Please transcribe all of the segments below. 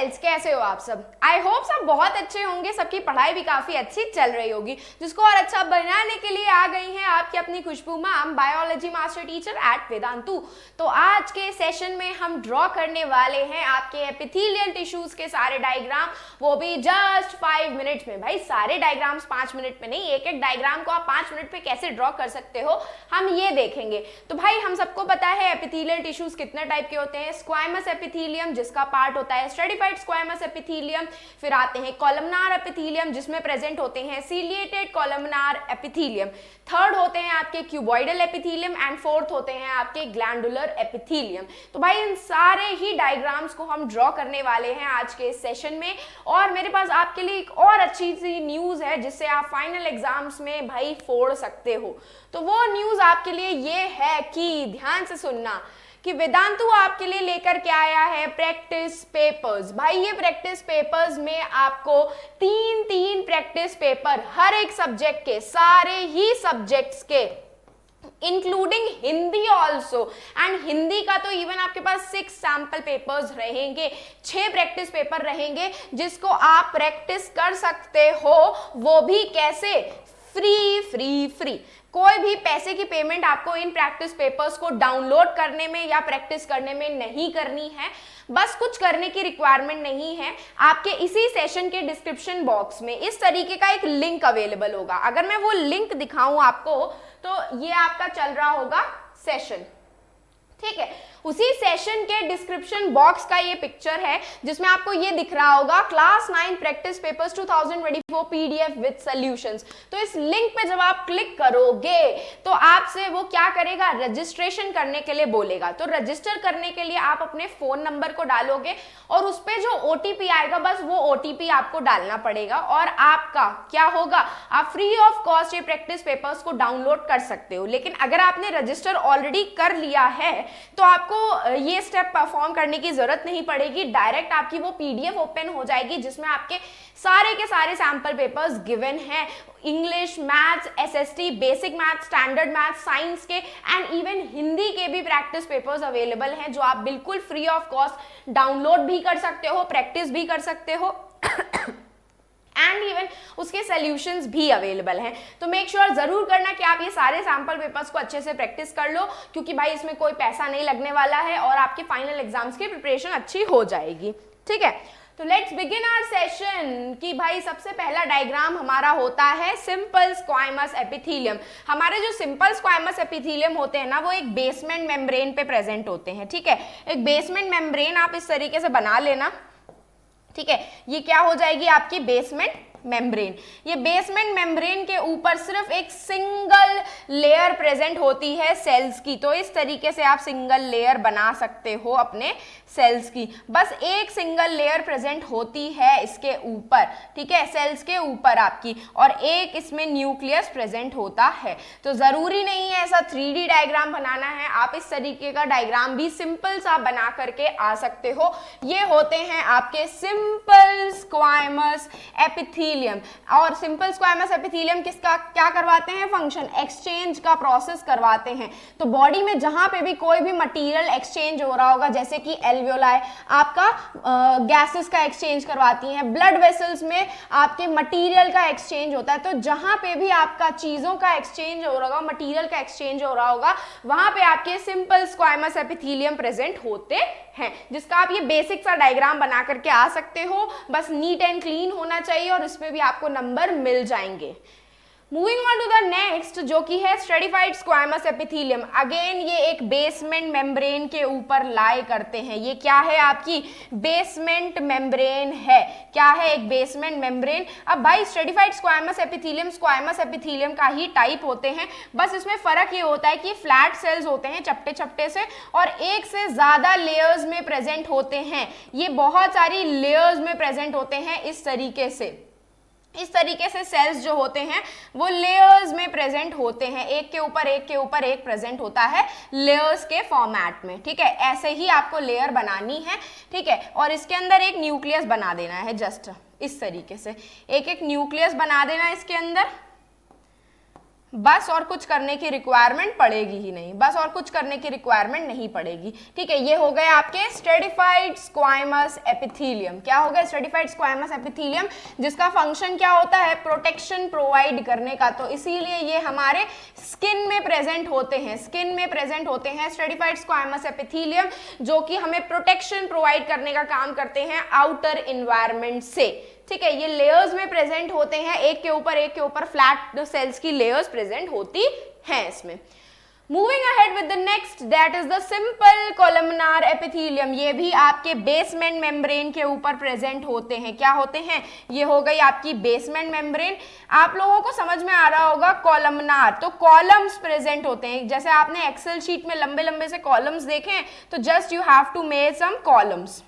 Friends, कैसे हो आप सब? आई होप सब बहुत अच्छे होंगे, सबकी पढ़ाई भी काफी अच्छी चल रही होगी, जिसको और अच्छा बनाने के लिए आ गई हैं आपकी अपनी Khushboo ma'am, biology master teacher at Vedantu. तो आज के सेशन में हम ड्रॉ करने वाले हैं आपके एपिथेलियल टिश्यूज के सारे डायग्राम, वो भी जस्ट 5 मिनट्स में। भाई सारे डायग्राम्स 5 मिनट में नहीं, एक एक डायग्राम को आप 5 मिनट में कैसे ड्रॉ कर सकते हो हम ये देखेंगे। तो भाई हम सबको पता है एपिथेलियल टिश्यूज कितने टाइप के होते हैं। स्क्वायमस एपिथेलियम जिसका पार्ट होता है स्ट्रेटिफाइड स्क्वायमस एपिथेलियम, फिर आते हैं कॉलमनार एपिथेलियम जिसमें प्रेजेंट होते हैं सीलिएटेड कॉलमनार एपिथेलियम, थर्ड होते हैं आपके क्यूबॉइडल एपिथेलियम एंड फोर्थ होते हैं आपके ग्लैंडुलर एपिथेलियम। तो भाई इन सारे ही डायग्राम्स को हम ड्रॉ करने वाले हैं आज के सेशन में। और मेरे पास आपके लिए एक और अच्छी सी न्यूज है जिससे आप फाइनल एग्जाम्स में भाई फोड़ सकते हो। तो वो न्यूज आपके लिए ये है कि ध्यान से सुनना कि वेदांतु आपके लिए लेकर के आया है प्रैक्टिस पेपर्स। भाई ये प्रैक्टिस पेपर्स में आपको तीन प्रैक्टिस पेपर हर एक सब्जेक्ट के, सारे ही सब्जेक्ट्स के, including Hindi also, and Hindi का तो इवन आपके पास 6 सैंपल पेपर्स रहेंगे, 6 प्रैक्टिस पेपर रहेंगे जिसको आप प्रैक्टिस कर सकते हो। वो भी कैसे? फ्री। कोई भी पैसे की पेमेंट आपको इन प्रैक्टिस पेपर्स को डाउनलोड करने में या प्रैक्टिस करने में नहीं करनी है। बस कुछ करने की रिक्वायरमेंट नहीं है। आपके इसी सेशन के डिस्क्रिप्शन बॉक्स में इस तरीके का एक लिंक अवेलेबल होगा। अगर मैं वो लिंक दिखाऊं आपको तो ये आपका चल रहा होगा सेशन, ठीक है। उसी सेशन के डिस्क्रिप्शन बॉक्स का ये पिक्चर है जिसमें आपको ये दिख रहा होगा class 9 practice papers 2024 PDF with solutions. तो इस लिंक पे जब आप क्लिक करोगे तो आपसे वो क्या करेगा? रजिस्ट्रेशन करने के लिए बोलेगा। तो रजिस्टर करने के लिए आप अपने फोन नंबर को डालोगे और उस पे जो ओटीपी आएगा बस वो ओटीपी आपको डालना पड़ेगा और आपका क्या होगा? आप फ्री ऑफ कॉस्ट ये प्रैक्टिस पेपर्स को डाउनलोड कर सकते हो। लेकिन अगर आपने रजिस्टर ऑलरेडी कर लिया है तो आपको ये स्टेप परफॉर्म करने की जरूरत नहीं पड़ेगी। डायरेक्ट आपकी वो पीडीएफ ओपन हो जाएगी जिसमें आपके सारे के सारे सैंपल पेपर्स गिवन हैं, English, maths, SST, basic maths, standard maths, science के एंड इवन हिंदी के भी प्रैक्टिस पेपर्स अवेलेबल हैं जो आप बिल्कुल फ्री ऑफ कॉस्ट डाउनलोड भी कर सकते हो, प्रैक्टिस भी कर सकते हो एंड इवन उसके सॉल्यूशंस भी अवेलेबल हैं। तो मेक श्योर जरूर करना कि आप ये सारे सैंपल पेपर्स को अच्छे से प्रैक्टिस कर लो, क्योंकि भाई इसमें कोई पैसा नहीं लगने वाला है और आपके फाइनल एग्जाम्स की प्रिपरेशन अच्छी हो जाएगी, ठीक है। तो लेट्स बिगिन आवर सेशन कि भाई सबसे पहला डायग्राम हमारा होता है सिंपल स्क्वायमस एपिथेलियम। हमारे जो सिंपल स्क्वायमस एपिथेलियम होते हैं ना वो एक बेसमेंट मेम्ब्रेन पे प्रेजेंट होते हैं, ठीक है। एक बेसमेंट मेम्ब्रेन आप इस तरीके से बना लेना, ठीक है। ये क्या हो जाएगी? आपकी बेसमेंट मेम्ब्रेन। ये बेसमेंट मेम्ब्रेन के ऊपर सिर्फ एक सिंगल लेयर प्रेजेंट होती है सेल्स की। तो इस तरीके से आप सिंगल लेयर बना सकते हो अपने सेल्स की। बस एक सिंगल लेयर प्रेजेंट होती है इसके ऊपर, ठीक है, सेल्स के ऊपर आपकी, और एक इसमें न्यूक्लियस प्रेजेंट होता है। तो जरूरी नहीं है ऐसा 3D डायग्राम बनाना है, आप इस तरीके का डायग्राम भी सिंपल सा बना करके आ सकते हो। ये होते हैं आपके सिंपल स्क्वायमस एपिथेलियम। और सिंपल स्क्वायमस एपिथेलियम किसका क्या करवाते हैं? फंक्शन एक्सचेंज का प्रोसेस करवाते हैं। तो बॉडी में जहां पे भी कोई भी मटेरियल एक्सचेंज हो रहा होगा, जैसे कि एल्वियोलाई आपका गैसेस का एक्सचेंज करवाती हैं, ब्लड वेसल्स में आपके मटेरियल का एक्सचेंज होता है। तो जहां पे भी आपका चीजों का एक्सचेंज हो रहा होगा, मटेरियल का एक्सचेंज हो रहा होगा, वहां पे आपके सिंपल स्क्वायमस एपिथेलियम प्रेजेंट होते हैं, जिसका आप ये बेसिक सा डायग्राम बना करके आ सकते हो। बस नीट एंड क्लीन होना चाहिए और इसमें भी आपको नंबर मिल जाएंगे। Moving on to the next जो कि है स्ट्रेटिफाइड स्क्वायमस एपिथेलियम। अगेन ये एक बेसमेंट मेम्ब्रेन के ऊपर लाई करते हैं। ये क्या है? आपकी बेसमेंट मेम्ब्रेन है। क्या है? एक बेसमेंट मेम्ब्रेन। अब भाई स्ट्रेटिफाइड स्क्वायमस एपिथेलियम का ही टाइप होते हैं, बस इसमें फर्क ये होता है कि फ्लैट सेल्स होते हैं चपटे चपटे से और एक से ज्यादा लेयर्स में प्रेजेंट होते हैं। ये बहुत सारी लेयर्स में प्रेजेंट होते हैं। इस तरीके से सेल्स जो होते हैं वो लेयर्स में प्रेजेंट होते हैं, एक के ऊपर एक प्रेजेंट होता है लेयर्स के फॉर्मेट में, ठीक है। ऐसे ही आपको लेयर बनानी है, ठीक है, और इसके अंदर एक न्यूक्लियस बना देना है। जस्ट इस तरीके से एक न्यूक्लियस बना देना इसके अंदर, बस और कुछ करने की रिक्वायरमेंट पड़ेगी ही नहीं, बस और कुछ करने की रिक्वायरमेंट नहीं पड़ेगी। ठीक है, ये हो गए आपके स्ट्रेटिफाइड स्क्वाइमस एपिथेलियम। क्या हो गया? स्ट्रेटिफाइड स्क्वाइमस एपिथेलियम, जिसका फंक्शन क्या होता है? प्रोटेक्शन प्रोवाइड करने का। तो इसीलिए ये हमारे स्किन में प्रेजेंट होते हैं, स्किन में प्रेजेंट होते हैं स्ट्रेटिफाइड स्क्वाइमस एपिथेलियम, जो कि हमें प्रोटेक्शन प्रोवाइड करने का काम करते हैं आउटर एनवायरनमेंट से। ठीक है, ये लेयर्स में प्रेजेंट होते हैं, एक के ऊपर फ्लैट सेल्स की लेयर्स प्रेजेंट होती हैं इसमें। Moving ahead with the next, that is the simple columnar epithelium. ये भी आपके बेसमेंट मेम्ब्रेन के ऊपर प्रेजेंट होते हैं। क्या होते हैं? ये हो गई आपकी बेसमेंट मेम्ब्रेन। आप लोगों को समझ में आ रहा होगा कॉलमनार, तो कॉलम्स प्रेजेंट होते हैं। जैसे आपने एक्सेल शीट में लंबे लंबे से कॉलम्स देखे हैं, तो just you have to make some columns.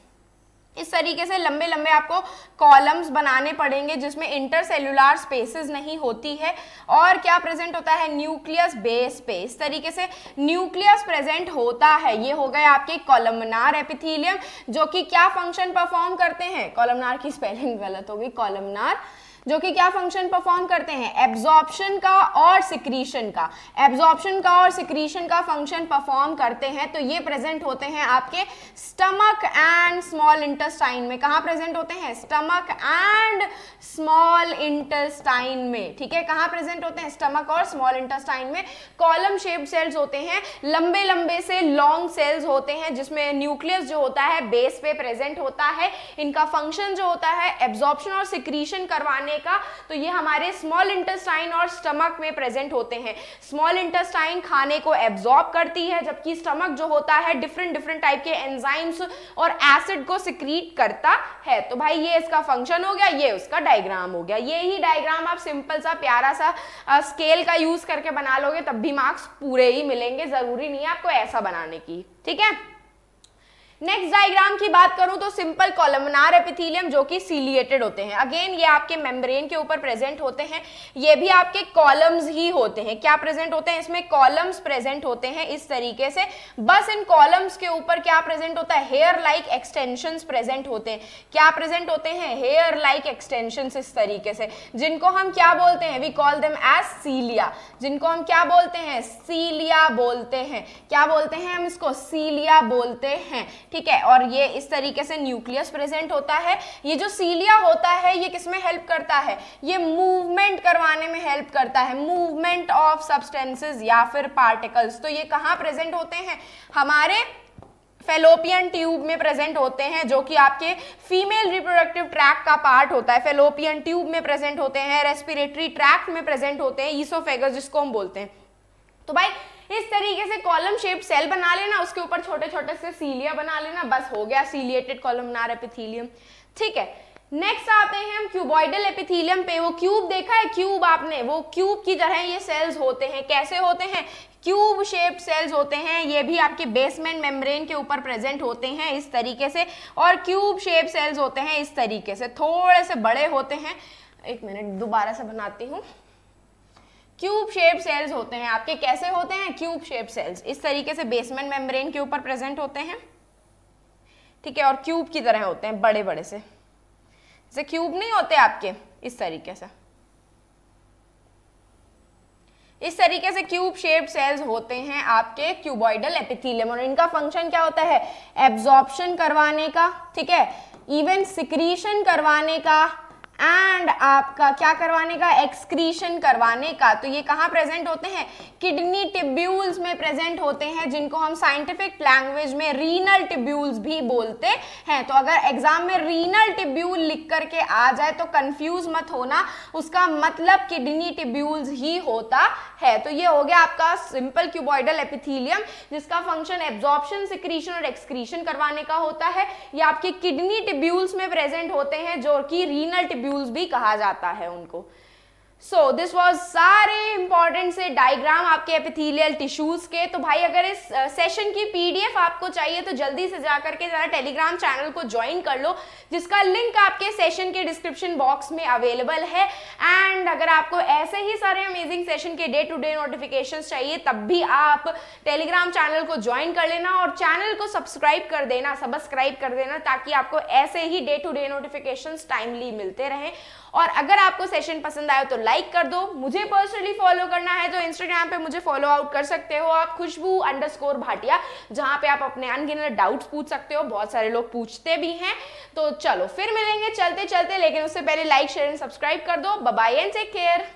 इस तरीके से लंबे लंबे आपको कॉलम्स बनाने पड़ेंगे, जिसमें इंटरसेल्युलर स्पेसेस नहीं होती है। और क्या प्रेजेंट होता है? न्यूक्लियस बेस पे। इस तरीके से न्यूक्लियस प्रेजेंट होता है। ये हो गए आपके कॉलमनार एपिथेलियम, जो कि क्या फंक्शन परफॉर्म करते हैं? कॉलमनार की स्पेलिंग गलत हो गई, कॉलमनार, जो कि क्या फंक्शन परफॉर्म करते हैं? एब्जॉर्प्शन का और सिक्रीशन का, एब्जॉर्प्शन का और सिक्रीशन का फंक्शन परफॉर्म करते हैं। तो ये प्रेजेंट होते हैं आपके स्टमक एंड स्मॉल इंटेस्टाइन में। कहाँ प्रेजेंट होते हैं? स्टमक एंड स्मॉल इंटेस्टाइन में। ठीक है, कहाँ प्रेजेंट होते हैं? स्टमक और स्मॉल इंटेस्टाइन में। कॉलम शेप्ड सेल्स होते हैं, लंबे लंबे से लॉन्ग सेल्स होते हैं, जिसमें न्यूक्लियस जो होता है बेस पे प्रेजेंट होता है। इनका फंक्शन जो होता है एब्जॉर्प्शन और सिक्रीशन करवाने का, तो ये हमारे स्मॉल इंटेस्टाइन और स्टमक में प्रेजेंट होते हैं। स्मॉल इंटेस्टाइन खाने को एब्जॉर्ब करती है, जबकि स्टमक जो होता है डिफरेंट डिफरेंट टाइप के एंजाइम्स और एसिड को सिक्रीट करता है। तो भाई ये इसका फंक्शन हो गया, ये उसका डायग्राम हो गया। ये ही डायग्राम आप सिंपल सा प्यारा सा स्केल का यूज करके बना लोगे, तब भी मार्क्स पूरे ही मिलेंगे। जरूरी नहीं है आपको ऐसा बनाने की। ठीक है, नेक्स्ट डायग्राम की बात करूं तो सिंपल कॉलमनार एपिथेलियम, जो कि सीलिएटेड होते हैं। अगेन ये आपके मेम्ब्रेन के ऊपर प्रेजेंट होते हैं। ये भी आपके कॉलम्स ही होते हैं। क्या प्रेजेंट होते हैं? इसमें कॉलम्स प्रेजेंट होते हैं इस तरीके से। बस इन कॉलम्स के ऊपर क्या प्रेजेंट होता है? हेयर लाइक एक्सटेंशंस प्रेजेंट होते हैं। क्या प्रेजेंट होते हैं? हेयर लाइक एक्सटेंशंस इस तरीके से, जिनको हम क्या बोलते हैं? We call them as cilia. जिनको हम क्या बोलते हैं? सीलिया बोलते हैं। क्या बोलते हैं हम इसको? सीलिया बोलते हैं। ठीक है, और ये इस तरीके से न्यूक्लियस प्रेजेंट होता है। ये जो सीलिया होता है, ये किसमें हेल्प करता है? ये मूवमेंट करवाने में हेल्प करता है, मूवमेंट ऑफ सब्सटेंसेस या फिर पार्टिकल्स। तो ये कहाँ प्रेजेंट होते हैं? हमारे फेलोपियन ट्यूब में प्रेजेंट होते हैं, जो कि आपके फीमेल रिप्रोडक्टिव ट्रैक्ट का पार्ट होता है। फेलोपियन ट्यूब में प्रेजेंट होते हैं, रेस्पिरेटरी ट्रैक्ट में प्रेजेंट होते हैं, ईसोफेगस जिसको हम बोलते हैं। तो भाई इस तरीके से कॉलम शेप सेल बना लेना, उसके ऊपर छोटे छोटे से सीलिया बना लेना, बस हो गया सीलिएटेड कॉलमनार एपिथेलियम। ठीक है, नेक्स्ट आते हैं हम क्यूबॉइडल एपिथेलियम पे। वो क्यूब देखा है? क्यूब आपने, वो क्यूब की तरह ये सेल्स होते हैं। कैसे होते हैं? क्यूब शेप्ड सेल्स होते हैं। ये भी आपके बेसमेंट मेम्ब्रेन के ऊपर प्रेजेंट होते हैं इस तरीके से, और क्यूब शेप सेल्स होते हैं इस तरीके से, थोड़े से बड़े होते हैं। एक मिनट दोबारा से बनाती हूँ। क्यूब शेप सेल्स होते हैं आपके। कैसे होते हैं? क्यूब शेप सेल्स इस तरीके से बेसमेंट मेम्ब्रेन के ऊपर प्रेजेंट होते हैं। ठीक है, और क्यूब की तरह होते हैं, बड़े बड़े से, जैसे क्यूब नहीं होते आपके, इस तरीके से, इस तरीके से क्यूब शेप्ड सेल्स होते हैं आपके क्यूबॉइडल एपिथेलियम। और इनका फंक्शन क्या होता है? एब्जॉर्प्शन करवाने का, ठीक है, इवन सिक्रीशन करवाने का, एंड आपका क्या करवाने का? एक्सक्रीशन करवाने का। तो ये कहाँ प्रेजेंट होते हैं? किडनी टिब्यूल्स में प्रेजेंट होते हैं, जिनको हम साइंटिफिक लैंग्वेज में रीनल टिब्यूल्स भी बोलते हैं। तो अगर एग्जाम में रीनल टिब्यूल लिख करके आ जाए तो कंफ्यूज मत होना, उसका मतलब किडनी टिब्यूल्स ही होता है। तो ये हो गया आपका सिंपल क्यूबॉइडल एपिथेलियम, जिसका फंक्शन एब्जॉर्प्शन, सिक्रीशन और एक्सक्रीशन करवाने का होता है। ये आपके किडनी टिब्यूल्स में प्रेजेंट होते हैं, जो कि रीनल टिब्यूल्स भी कहा जाता है उनको। सो दिस वॉज सारे इंपॉर्टेंट से डायग्राम आपके एपिथेलियल टिश्यूज के। तो भाई अगर इस सेशन की पीडीएफ आपको चाहिए तो जल्दी से जाकर के जरा टेलीग्राम चैनल को ज्वाइन कर लो, जिसका लिंक आपके सेशन के डिस्क्रिप्शन बॉक्स में अवेलेबल है। एंड अगर आपको ऐसे ही सारे अमेजिंग सेशन के डे टू डे नोटिफिकेशंस चाहिए, तब भी आप टेलीग्राम चैनल को ज्वाइन कर लेना और चैनल को सब्सक्राइब कर देना, ताकि आपको ऐसे ही day to day notifications timely मिलते रहें। और अगर आपको सेशन पसंद आए तो लाइक कर दो। मुझे पर्सनली फॉलो करना है तो इंस्टाग्राम पे मुझे फॉलो आउट कर सकते हो आप, खुशबू_भाटिया, जहां पे आप अपने अनगिनत डाउट्स पूछ सकते हो, बहुत सारे लोग पूछते भी हैं। तो चलो फिर मिलेंगे चलते चलते, लेकिन उससे पहले लाइक शेयर एंड सब्सक्राइब कर दो। Bye bye and take care.